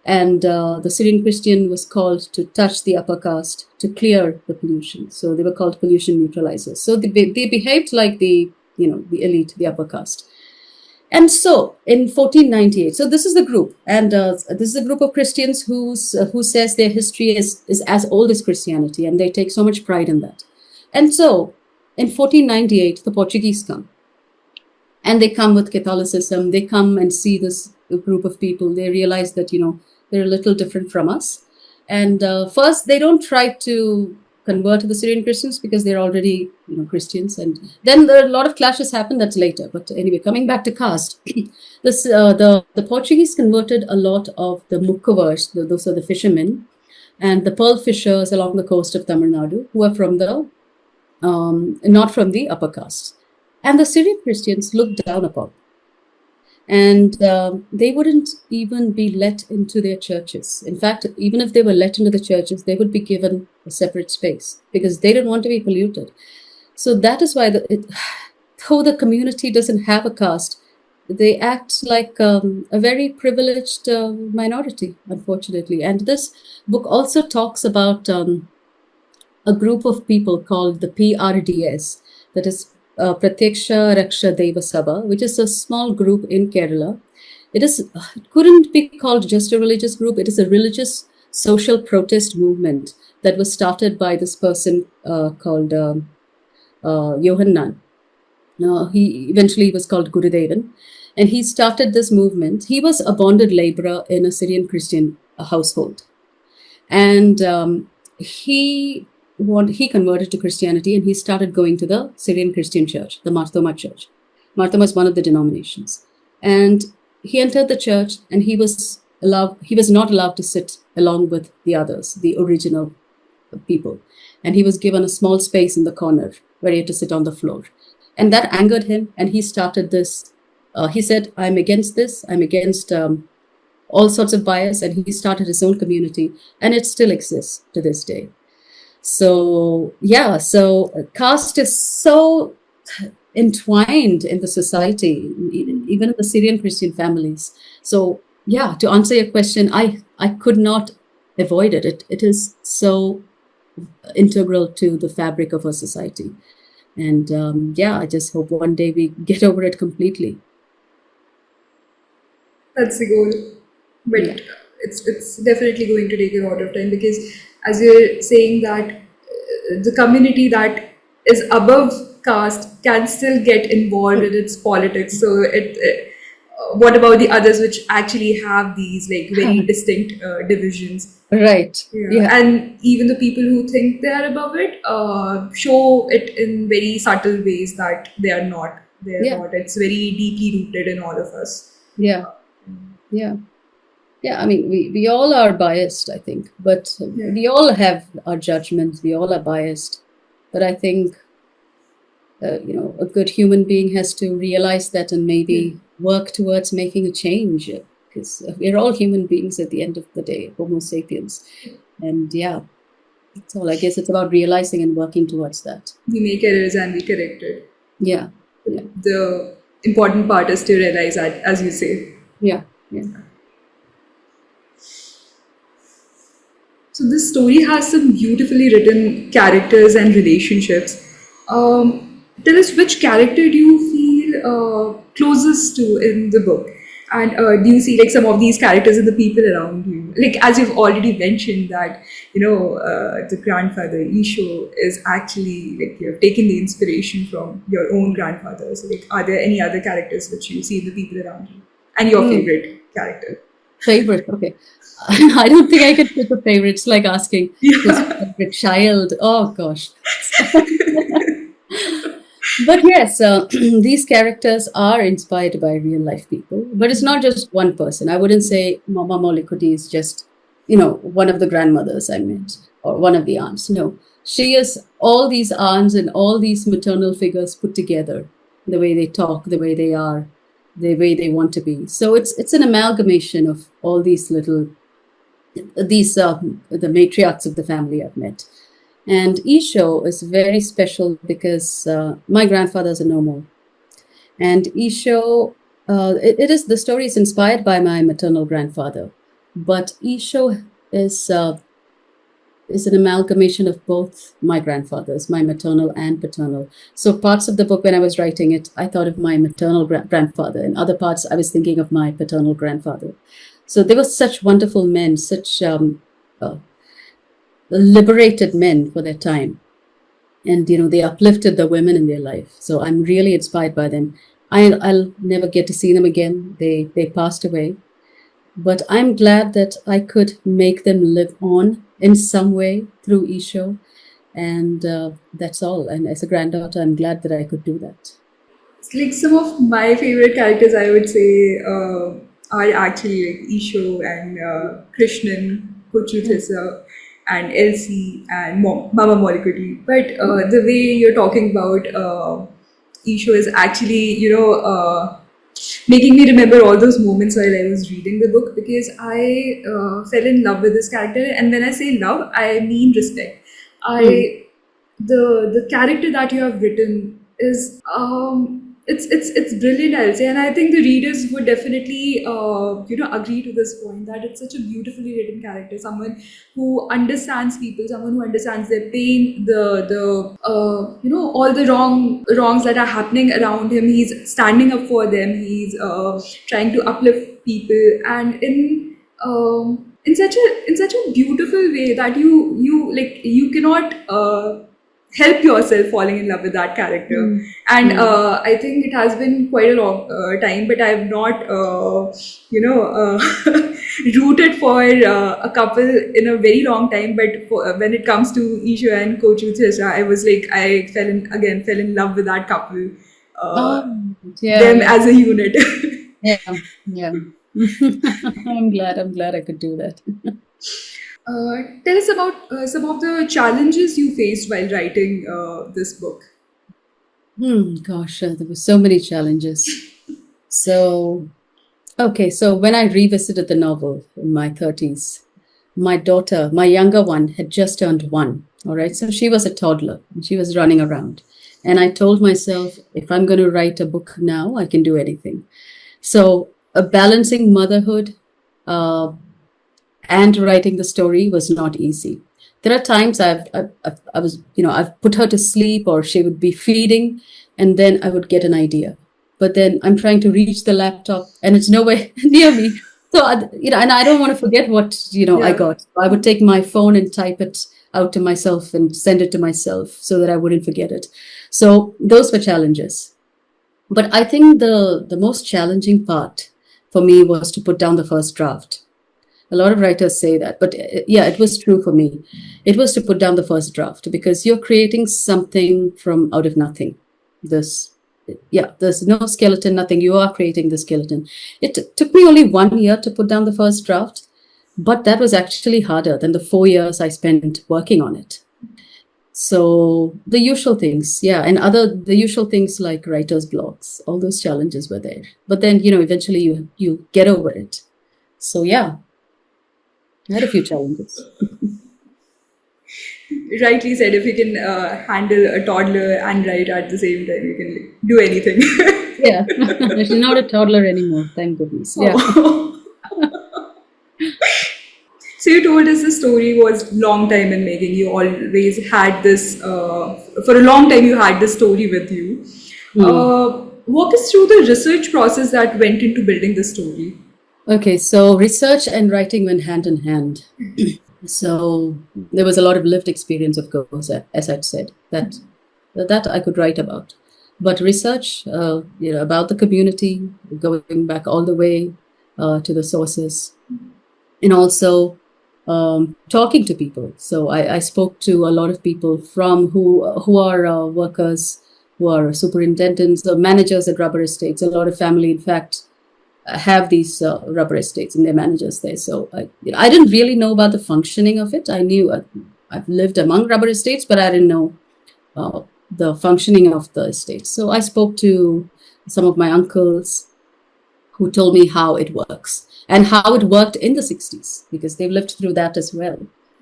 And the Syrian Christian was called to touch the upper caste to clear the pollution. So they were called pollution neutralizers. So they behaved like the elite, the upper caste. And so in 1498, so this is the group, and this is a group of Christians who says their history is as old as Christianity, and they take so much pride in that. And so in 1498, the Portuguese come, and they come with Catholicism. They come and see this group of people. They realize that, they're a little different from us. And first, they don't try to convert to the Syrian Christians because they're already, Christians. And then there are a lot of clashes happen. That's later. But anyway, coming back to caste, the Portuguese converted a lot of the Mukkavars, those are the fishermen, and the pearl fishers along the coast of Tamil Nadu, who are from the not from the upper caste. And the Syrian Christians looked down upon. And they wouldn't even be let into their churches. In fact, even if they were let into the churches, they would be given a separate space because they didn't want to be polluted. So that is why though the community doesn't have a caste, they act like a very privileged minority, unfortunately. And this book also talks about a group of people called the PRDS, that is Pratyaksha Raksha Deva Sabha, which is a small group in Kerala. It couldn't be called just a religious group. It is a religious social protest movement that was started by this person called Yohanan. He eventually was called Gurudevan, and he started this movement. He was a bonded laborer in a Syrian Christian household, and he converted to Christianity, and he started going to the Syrian Christian church, the Marthoma church. Marthoma is one of the denominations, and he entered the church, and he was not allowed to sit along with the others, the original people, and he was given a small space in the corner where he had to sit on the floor. And that angered him, and he started this. He said, "I'm against this. I'm against all sorts of bias," and he started his own community, and it still exists to this day. So yeah, so caste is so entwined in the society, even in the Syrian Christian families. So yeah, to answer your question, I could not avoid it. It is so integral to the fabric of our society. And yeah, I just hope one day we get over it completely. That's the goal. But Yeah. it's definitely going to take a lot of time because, as you're saying, that the community that is above caste can still get involved in its politics. So what about the others which actually have these like very distinct divisions? Right. Yeah. And even the people who think they are above it show it in very subtle ways that they are not. They're Yeah. not. It's very deeply rooted in all of us. Yeah. Yeah. Yeah. I mean, we all are biased, I think, but we all have our judgments. We all are biased. But I think, a good human being has to realize that and maybe work towards making a change, because we're all human beings at the end of the day, Homo sapiens. And yeah, that's all. I guess it's about realizing and working towards that. We make errors and we correct it. Yeah. The important part is to realize that, as you say. Yeah. So this story has some beautifully written characters and relationships. Tell us, which character do you feel closest to in the book? And do you see like some of these characters in the people around you? Like, as you've already mentioned that, the grandfather, Isho, is actually like you have taken the inspiration from your own grandfather. So like, are there any other characters which you see in the people around you? And your favorite character? Favorite, okay. I don't think I can pick a favorite. It's like asking who's your favorite child. Oh gosh. But yes, these characters are inspired by real life people. But it's not just one person. I wouldn't say Mama Molikudi is just, one of the grandmothers I met or one of the aunts. No, she is all these aunts and all these maternal figures put together. The way they talk, the way they are, the way they want to be. So it's an amalgamation of all these the matriarchs of the family I've met. And Isho is very special because my grandfathers are no more. And Isho, the story is inspired by my maternal grandfather, but Isho is an amalgamation of both my grandfathers, my maternal and paternal. So parts of the book, when I was writing it, I thought of my maternal grandfather, and other parts I was thinking of my paternal grandfather. So they were such wonderful men, such liberated men for their time. And, they uplifted the women in their life. So I'm really inspired by them. I'll never get to see them again. They passed away. But I'm glad that I could make them live on in some way through Isho. And that's all. And as a granddaughter, I'm glad that I could do that. It's like some of my favorite characters, I would say, are actually like Isho and Krishnan, Kochuthisa, and Elsie and Mama Molikudi. But the way you're talking about Isho is actually, making me remember all those moments while I was reading the book, because I fell in love with this character. And when I say love, I mean respect. Hmm. I the character that you have written is it's brilliant, I'll say, and I think the readers would definitely agree to this point, that it's such a beautifully written character, someone who understands people, someone who understands their pain, the all the wrongs that are happening around him. He's standing up for them. He's trying to uplift people, and in such a beautiful way that you cannot help yourself falling in love with that character. Hmm. And Hmm. I think it has been quite a long time, but I've not rooted for a couple in a very long time. But when it comes to Isha and Coach Utkarsha, I was like, I fell in love with that couple, Oh, uh, yeah, them yeah, as a unit. yeah, yeah. I'm glad I could do that. Tell us about some of the challenges you faced while writing this book. Gosh, there were so many challenges. So, okay, so when I revisited the novel in my 30s, my daughter, my younger one, had just turned one. All right, so she was a toddler and she was running around. And I told myself, if I'm going to write a book now, I can do anything. So, balancing motherhood uh, and writing the story was not easy. There are times I've put her to sleep or she would be feeding, and then I would get an idea. But then I'm trying to reach the laptop and it's nowhere near me. So, and I don't want to forget what, I Yeah. got. I would take my phone and type it out to myself and send it to myself so that I wouldn't forget it. So those were challenges. But I think the most challenging part for me was to put down the first draft. A lot of writers say that, but yeah, it was true for me. It was to put down the first draft because you're creating something from out of nothing. This, yeah, there's no skeleton, nothing. You are creating the skeleton. It took me only 1 year to put down the first draft, but that was actually harder than the 4 years I spent working on it. So the usual things, yeah, and the usual things like writers' blocks, all those challenges were there. But then, eventually you get over it. So yeah, I had a few challenges. Rightly said, if you can handle a toddler and write at the same time, you can do anything. Yeah, she's not a toddler anymore, thank goodness. Yeah. Oh. So you told us the story was long time in making. You always had this, for a long time you had this story with you. Hmm. Walk us through the research process that went into building the story. Okay, so research and writing went hand in hand. So there was a lot of lived experience, of course, as I'd said, that I could write about. But research, about the community, going back all the way to the sources, and also talking to people. So I spoke to a lot of people from who are workers, who are superintendents or managers at rubber estates. A lot of family, in fact, have these rubber estates and their managers there. So I didn't really know about the functioning of it. I knew I've lived among rubber estates, but I didn't know the functioning of the estate. So I spoke to some of my uncles who told me how it works and how it worked in the 60s because they've lived through that as well.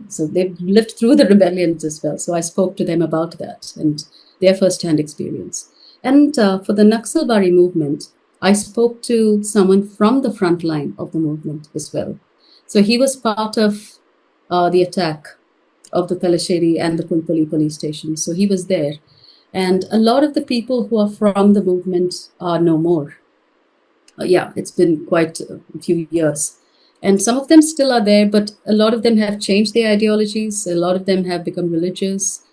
So they've lived through the rebellions as well. So I spoke to them about that and their first-hand experience. And for the Naxalbari movement, I spoke to someone from the front line of the movement as well. So he was part of the attack of the Talasheri and the Kulpali police station. So he was there. And a lot of the people who are from the movement are no more. Yeah, it's been quite a few years. And some of them still are there, but a lot of them have changed their ideologies. A lot of them have become religious,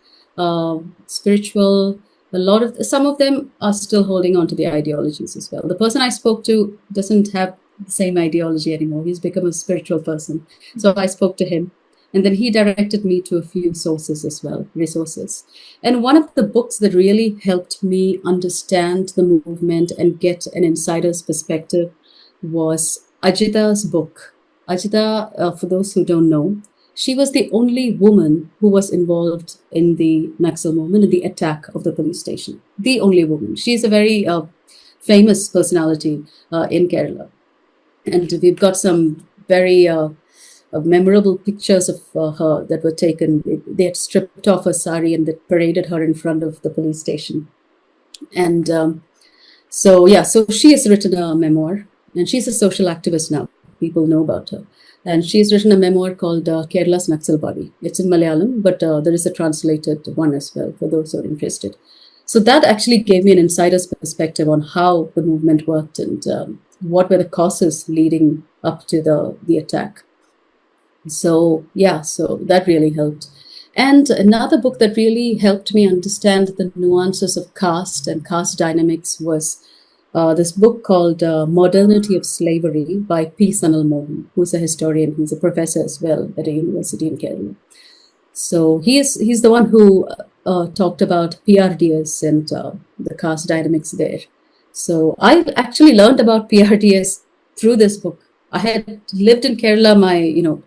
spiritual. Some of them are still holding on to their ideologies as well. The person I spoke to doesn't have the same ideology anymore. He's become a spiritual person. So I spoke to him. And then he directed me to a few sources as well, resources. And one of the books that really helped me understand the movement and get an insider's perspective was Ajita's book. Ajita, for those who don't know, she was the only woman who was involved in the Naxal movement, in the attack of the police station. The only woman. She's a very famous personality in Kerala. And we've got some very memorable pictures of her that were taken. They had stripped off her sari and they paraded her in front of the police station. And so she has written a memoir, and she's a social activist now. People know about her. And she's written a memoir called Kerala's Naxalbari. It's in Malayalam, but there is a translated one as well for those who are interested. So that actually gave me an insider's perspective on how the movement worked and what were the causes leading up to the attack. So that really helped. And another book that really helped me understand the nuances of caste and caste dynamics was this book called Modernity of Slavery by P. Sanal Mohan, who's a historian, who's a professor as well at a university in Kerala. So he's the one who talked about PRDS and the caste dynamics there. So I actually learned about PRDS through this book. I had lived in Kerala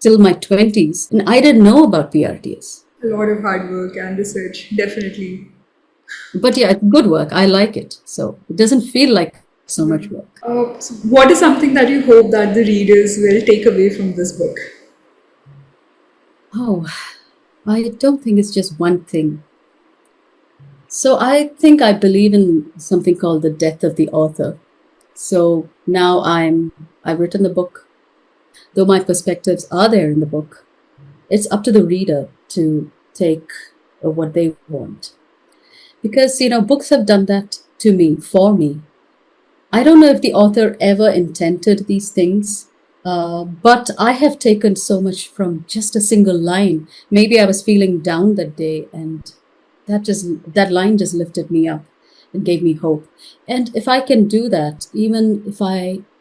till my 20s, and I didn't know about PRDS. A lot of hard work and research, definitely. But yeah, it's good work. I like it. So it doesn't feel like so much work. So what is something that you hope that the readers will take away from this book? Oh, I don't think it's just one thing. So I think I believe in something called the death of the author. So now I've written the book. Though my perspectives are there in the book, it's up to the reader to take what they want. Because, books have done that to me, for me. I don't know if the author ever intended these things, but I have taken so much from just a single line. Maybe I was feeling down that day, and that line just lifted me up and gave me hope. And if I can do that, even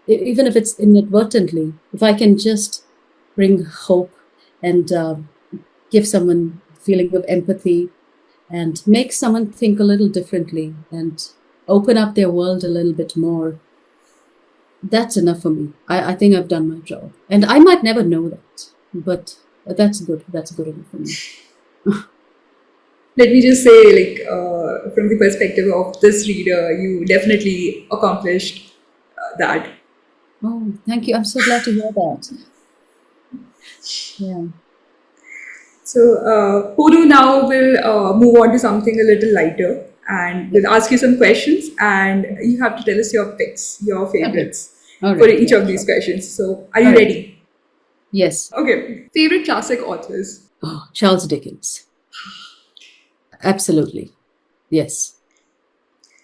if it's inadvertently, if I can just bring hope and give someone a feeling of empathy and make someone think a little differently and open up their world a little bit more, that's enough for me. I think I've done my job. And I might never know that, but that's good. That's good enough for me. Let me just say, from the perspective of this reader, you definitely accomplished that. Oh, thank you. I'm so glad to hear that. Yeah. So, Ponnu now will move on to something a little lighter, and we'll ask you some questions, and you have to tell us your picks, your favorites All for right. each of these questions. So, are you All right. ready? Yes. Okay. Favorite classic authors? Oh, Charles Dickens. Absolutely. Yes.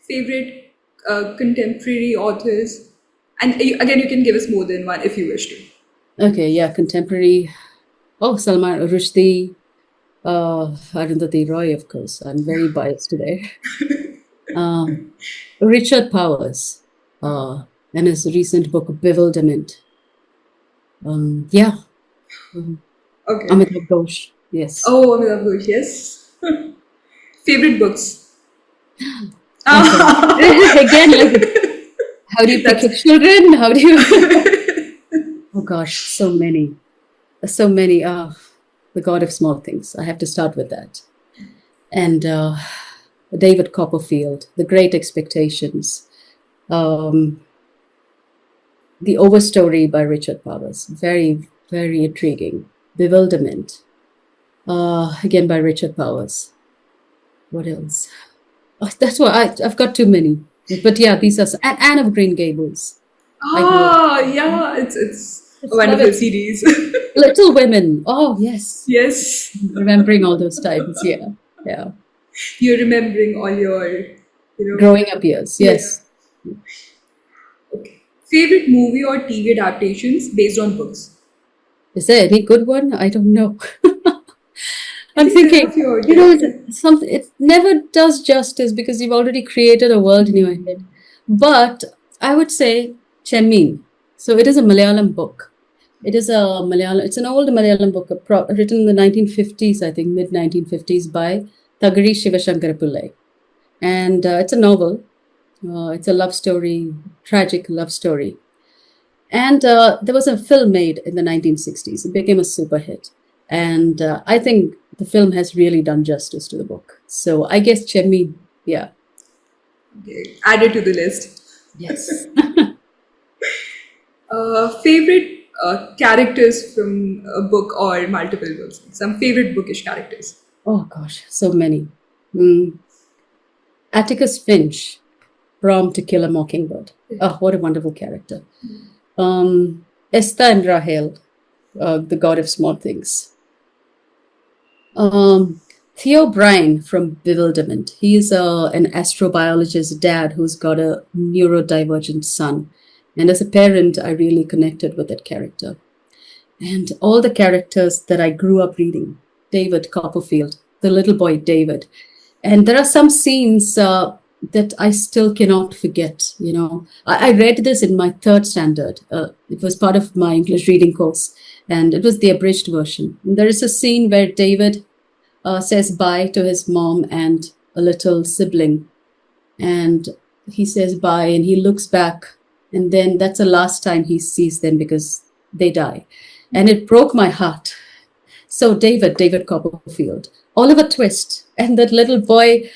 Favorite contemporary authors? And again, you can give us more than one if you wish to. Okay, yeah, contemporary. Oh, Salman Rushdie, Arundhati Roy, of course. I'm very biased today. Richard Powers, and his recent book, Bewilderment. Yeah. Okay. Amitabh Ghosh, yes. Oh, Amitabh Ghosh, yes. Favorite books? Again, how do you pick your children? How do you... Oh gosh, so many. So many. The God of Small Things. I have to start with that. And David Copperfield, The Great Expectations. The Overstory by Richard Powers. Very, very intriguing. Bewilderment. Again by Richard Powers. What else? Oh, that's why I've got too many. But yeah, these are... And Anne of Green Gables. Yeah, it's a wonderful series. Little Women. Oh, yes. Yes. Remembering all those times. Yeah. Yeah. You're remembering all your, Growing up years. Yes. Okay. Favorite movie or TV adaptations based on books? Is there any good one? I don't know. I'm think there thinking, are a few, something, it never does justice because you've already created a world in your head. But I would say Chemmin. So it is a Malayalam book. It's an old Malayalam book written in the 1950s, I think, mid-1950s by Thagari Shivashankara Pillai. And it's a novel. It's a love story, tragic love story. And there was a film made in the 1960s. It became a super hit. And I think the film has really done justice to the book. So I guess Chemmin, yeah. Okay. Add it to the list. Yes. Favorite characters from a book or multiple books? Some favorite bookish characters. Oh gosh, so many. Mm. Atticus Finch from To Kill a Mockingbird. Oh, what a wonderful character. Esther and Rahel, the god of small things. Theo Bryan from Bewilderment. He is an astrobiologist dad who's got a neurodivergent son. And as a parent, I really connected with that character. And all the characters that I grew up reading. David Copperfield, the little boy David. And there are some scenes that I still cannot forget. You know, I read this in my third standard. It was part of my English reading course, and it was the abridged version. And there is a scene where David says bye to his mom and a little sibling, and he says bye, and he looks back, and then that's the last time he sees them because they die, and it broke my heart. So David Copperfield, Oliver Twist, and that little boy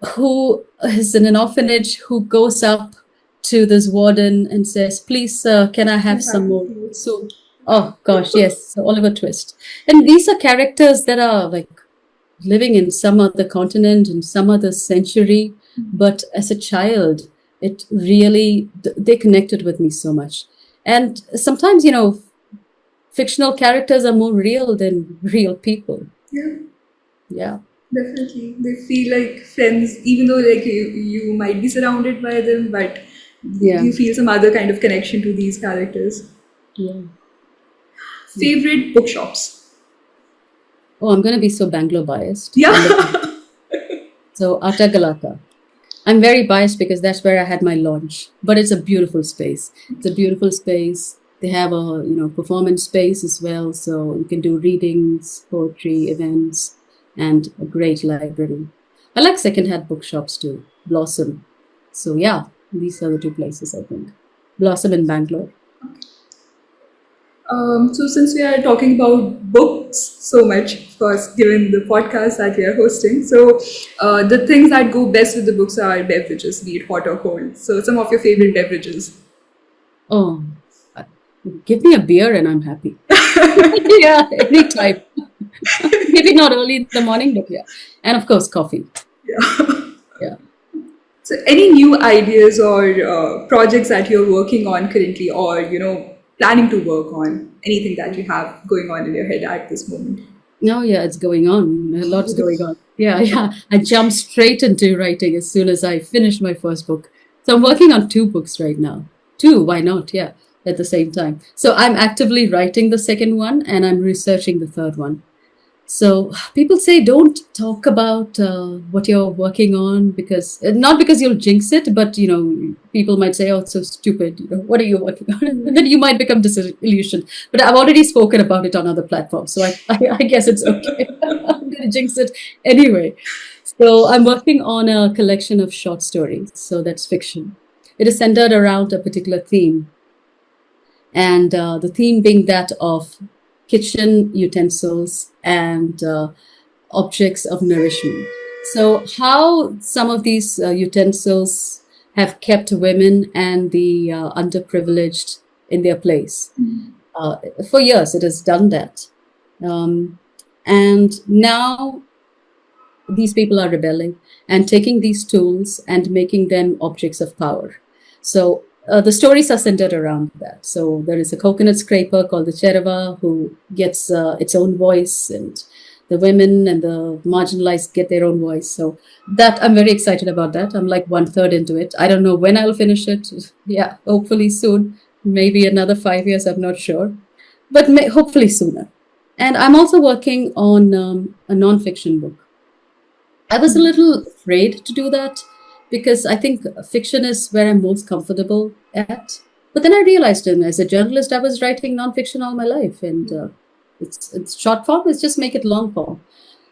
who is in an orphanage who goes up to this warden and says, please, sir, can I have some more soup? Oh, gosh, yes. So Oliver Twist. And these are characters that are like living in some other continent, in some other century. But as a child, it really, they connected with me so much. And sometimes, you know, fictional characters are more real than real people. Yeah. Yeah. Definitely. They feel like friends, even though like you might be surrounded by them, but Yeah. you feel some other kind of connection to these characters. Yeah. Favorite bookshops? Oh, I'm going to be so Bangalore biased. Yeah. So Atagalaka. I'm very biased because that's where I had my launch. But it's a beautiful space. It's a beautiful space. They have a performance space as well, so you can do readings, poetry, events, and a great library. I like secondhand bookshops too. Blossom. So yeah, these are the two places I think. Blossom in Bangalore. So since we are talking about books so much, of course, given the podcast that we are hosting, so the things that go best with the books are beverages, be it hot or cold. So some of your favorite beverages. Oh, give me a beer and I'm happy. Yeah, any type. Maybe not early in the morning, but yeah. And of course, coffee. Yeah. So any new ideas or projects that you're working on currently, or planning to work on, anything that you have going on in your head at this moment? No, yeah, it's going on. A lot's going on. Yeah. I jumped straight into writing as soon as I finished my first book. So I'm working on 2 books right now. 2, why not? Yeah, at the same time. So I'm actively writing the second one and I'm researching the third one. So people say don't talk about what you're working on, because not because you'll jinx it, but people might say, oh, it's so stupid, what are you working on? And then you might become disillusioned. But I've already spoken about it on other platforms, so I guess it's okay. I'm going to jinx it anyway. So I'm working on a collection of short stories, so that's fiction. It is centered around a particular theme, and the theme being that of kitchen utensils and objects of nourishment. So how some of these utensils have kept women and the underprivileged in their place. For years, it has done that. And now these people are rebelling and taking these tools and making them objects of power. So the stories are centered around that. So there is a coconut scraper called the Cherava who gets its own voice, and the women and the marginalized get their own voice. So that I'm very excited about that. I'm like 1/3 into it. I don't know when I'll finish it. Yeah, hopefully soon. Maybe another 5 years. I'm not sure, but hopefully sooner. And I'm also working on a non-fiction book. I was a little afraid to do that, because I think fiction is where I'm most comfortable at. But then I realized, as a journalist, I was writing nonfiction all my life, and it's short form. Let's just make it long form.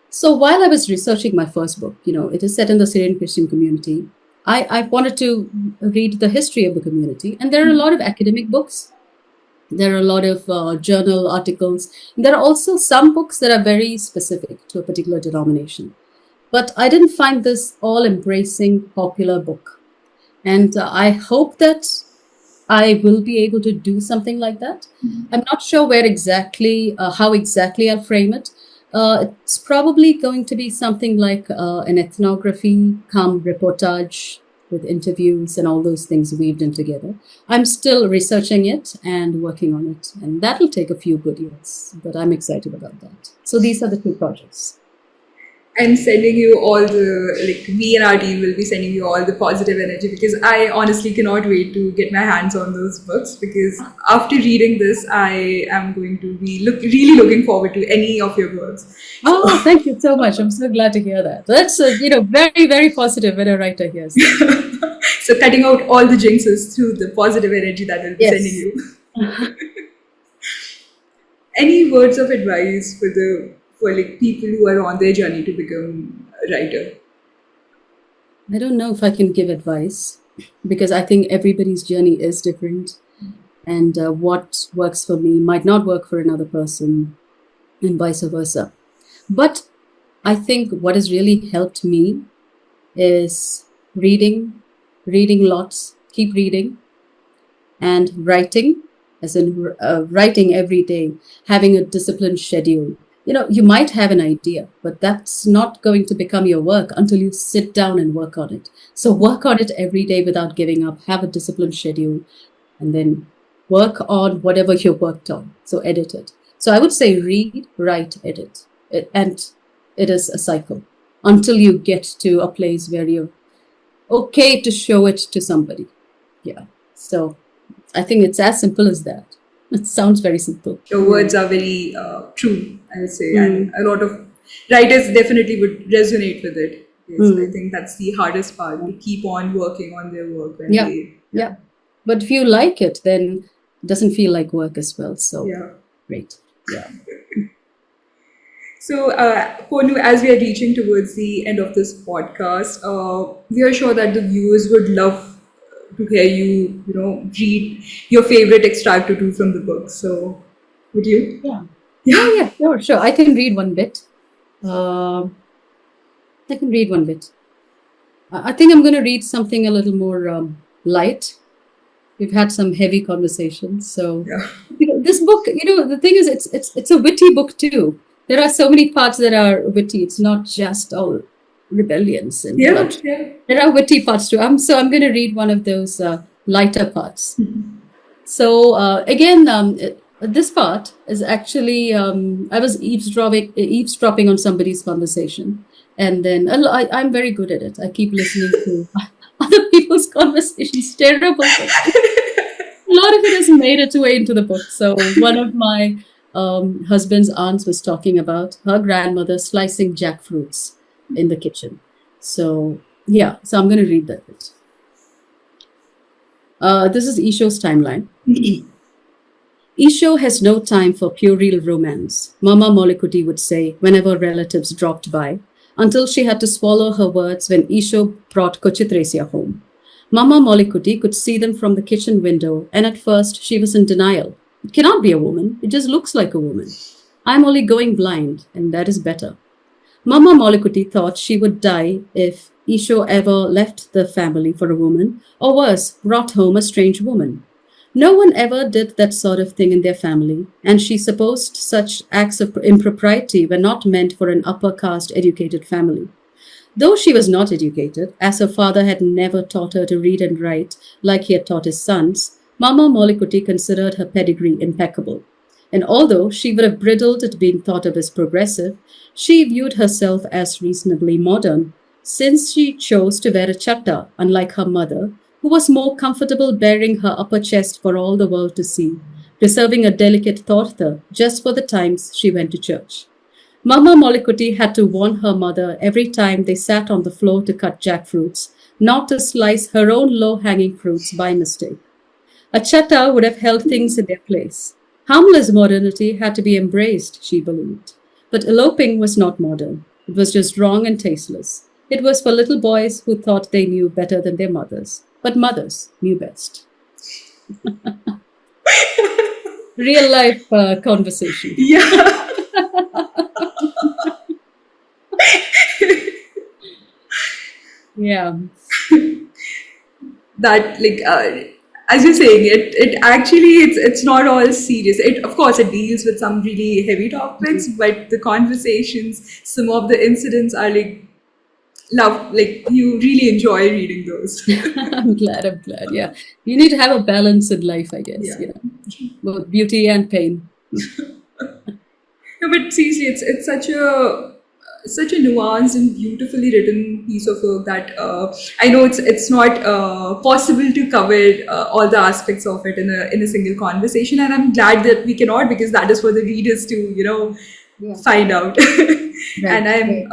So while I was researching my first book, it is set in the Syrian Christian community. I wanted to read the history of the community, and there are a lot of academic books. There are a lot of journal articles. There are also some books that are very specific to a particular denomination. But I didn't find this all-embracing popular book. And I hope that I will be able to do something like that. I'm not sure where exactly, how exactly I'll frame it. It's probably going to be something like an ethnography, come reportage with interviews and all those things weaved in together. I'm still researching it and working on it, and that will take a few good years, but I'm excited about that. So these are the two projects. I'm sending you all the, like, we and our team will be sending you all the positive energy, because I honestly cannot wait to get my hands on those books, because after reading this, I am going to be really looking forward to any of your books. Oh, thank you so much. I'm so glad to hear that. That's, very, very positive when a writer hears that. So cutting out all the jinxes through the positive energy that we'll be Yes. sending you. Any words of advice for like people who are on their journey to become a writer? I don't know if I can give advice, because I think everybody's journey is different, and what works for me might not work for another person, and vice versa. But I think what has really helped me is reading lots, keep reading, and writing, as in writing every day, having a disciplined schedule. You might have an idea, but that's not going to become your work until you sit down and work on it. So work on it every day without giving up, have a disciplined schedule, and then work on whatever you worked on. So edit it. So I would say read, write, edit. And it is a cycle until you get to a place where you're okay to show it to somebody. Yeah. So I think it's as simple as that. It sounds very simple. Your words are very true, I would say, and a lot of writers definitely would resonate with it. Yes, I think that's the hardest part. They keep on working on their work. When Yeah. But if you like it, then it doesn't feel like work as well. So great. Yeah. So, Ponnu, as we are reaching towards the end of this podcast, we are sure that the viewers would love to hear you, read your favorite extract or two from the book. So, would you? Yeah, sure. I can read one bit. I think I'm going to read something a little more light. We've had some heavy conversations. So, this book, the thing is, it's a witty book too. There are so many parts that are witty. It's not just all rebellions and blood. There are witty parts too. I'm going to read one of those lighter parts. So again, this part is actually I was eavesdropping on somebody's conversation, and then I'm very good at it. I keep listening to other people's conversations. Terrible. A lot of it has made its way into the book. So one of my husband's aunts was talking about her grandmother slicing jackfruits in the kitchen. So I'm going to read that bit. This is Isho's timeline. Isho has no time for puerile romance, Mama Molikuti would say whenever relatives dropped by, until she had to swallow her words when Isho brought Kochitresia home. Mama Molikuti could see them from the kitchen window, and at first she was in denial. It cannot be a woman. It just looks like a woman. I'm only going blind, and that is better. Mama Molikuti thought she would die if Isho ever left the family for a woman, or worse, brought home a strange woman. No one ever did that sort of thing in their family, and she supposed such acts of impropriety were not meant for an upper caste educated family. Though she was not educated, as her father had never taught her to read and write like he had taught his sons, Mama Molikuti considered her pedigree impeccable. And although she would have bridled at being thought of as progressive, she viewed herself as reasonably modern, since she chose to wear a chatta, unlike her mother, who was more comfortable bearing her upper chest for all the world to see, preserving a delicate tortha just for the times she went to church. Mama Molikuti had to warn her mother every time they sat on the floor to cut jackfruits, not to slice her own low-hanging fruits by mistake. A chatta would have held things in their place. Harmless modernity had to be embraced, she believed. But eloping was not modern. It was just wrong and tasteless. It was for little boys who thought they knew better than their mothers. But mothers knew best. Real life conversation. Yeah. Yeah. That as you're saying, it actually it's not all serious. It, of course, it deals with some really heavy topics, but the conversations, some of the incidents are you really enjoy reading those. I'm glad. I'm glad. Yeah. You need to have a balance in life, I guess. Yeah. Both beauty and pain. No, but seriously, it's such a nuanced and beautifully written piece of work that I know it's not possible to cover all the aspects of it in a single conversation, and I'm glad that we cannot, because that is for the readers to find out. And I'm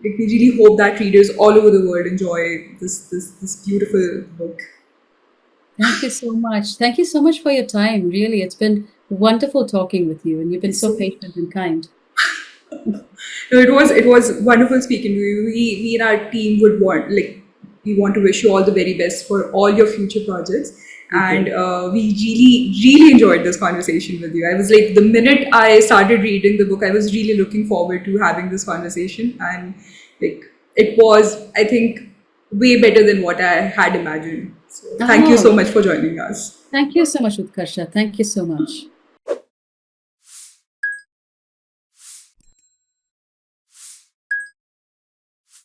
we really hope that readers all over the world enjoy this beautiful book. Thank you so much. Thank you so much for your time. Really, it's been wonderful talking with you, and you've been so patient and kind. No, it was wonderful speaking to you. We in our team would we want to wish you all the very best for all your future projects. And we really enjoyed this conversation with you. I was like, the minute I started reading the book, I was really looking forward to having this conversation, and it was, I think, way better than what I had imagined. So thank you so much for joining us. Thank you so much, Utkarsha. Thank you so much.